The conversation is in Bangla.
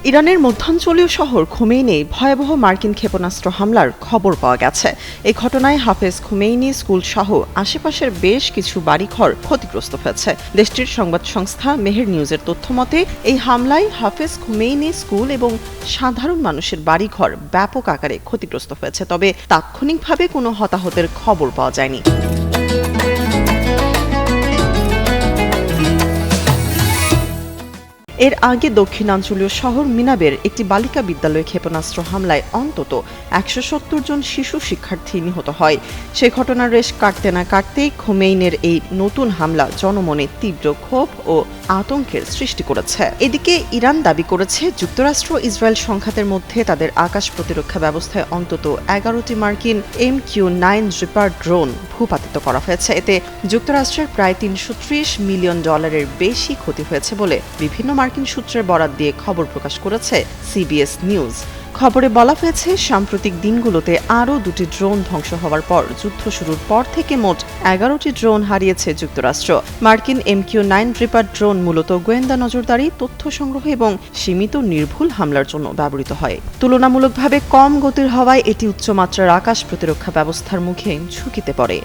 ইরানের মধ্যাঞ্চলীয় শহর খোমেইনি ভয়াবহ মার্কিন ক্ষেপণাস্ত্র হামলার খবর পাওয়া গেছে। এই ঘটনায় হাফেজ খোমেইনি স্কুল সহ আশেপাশের বেশ কিছু বাড়িঘর ক্ষতিগ্রস্ত হয়েছে। দেশটির সংবাদ সংস্থা মেহের নিউজের তথ্যমতে এই হামলায় হাফেজ খোমেইনি স্কুল এবং সাধারণ মানুষের বাড়িঘর ব্যাপক আকারে ক্ষতিগ্রস্ত হয়েছে, তবে তাৎক্ষণিকভাবে কোনো হতাহতের খবর পাওয়া যায়নি। এর আগে দক্ষিণাঞ্চলীয় শহর মিনাবের একটি বালিকা বিদ্যালয়ে ক্ষেপণাস্ত্র হামলায় অন্তত ১৭০ জন শিশু শিক্ষার্থী নিহত হয়। সেই ঘটনার রেশ কাটতে না কাটতেই খোমেইনির এই নতুন হামলা জনমনে তীব্র ক্ষোভ ও আতঙ্কের সৃষ্টি করেছে। এদিকে ইরান দাবি করেছে যুক্তরাষ্ট্র ইসরায়েল সংঘাতের মধ্যে তাদের আকাশ প্রতিরক্ষা ব্যবস্থায় অন্তত ১১টি মার্কিন MQ-9 রিপার ড্রোন ভূপাতিত করা হয়েছে। এতে যুক্তরাষ্ট্রের প্রায় $৩৩০ মিলিয়ন বেশি ক্ষতি হয়েছে বলে বিভিন্ন মার্কিন সূত্রের বরাত দিয়ে খবর প্রকাশ করেছে CBS নিউজ। খবরে বলা হয়েছে, সাম্প্রতিক দিনগুলোতে আরও 2টি ড্রোন ধ্বংস হওয়ার পর যুদ্ধ শুরুর পর থেকে মোট 11টি ড্রোন হারিয়েছে যুক্তরাষ্ট্র। মার্কিন MQ-9 রিপার ড্রোন মূলত গোয়েন্দা নজরদারি, তথ্য সংগ্রহ এবং সীমিত নির্ভুল হামলার জন্য ব্যবহৃত হয়। তুলনামূলকভাবে কম গতির হওয়ায় এটি উচ্চমাত্রার আকাশ প্রতিরক্ষা ব্যবস্থার মুখে ঝুঁকিতে পড়ে।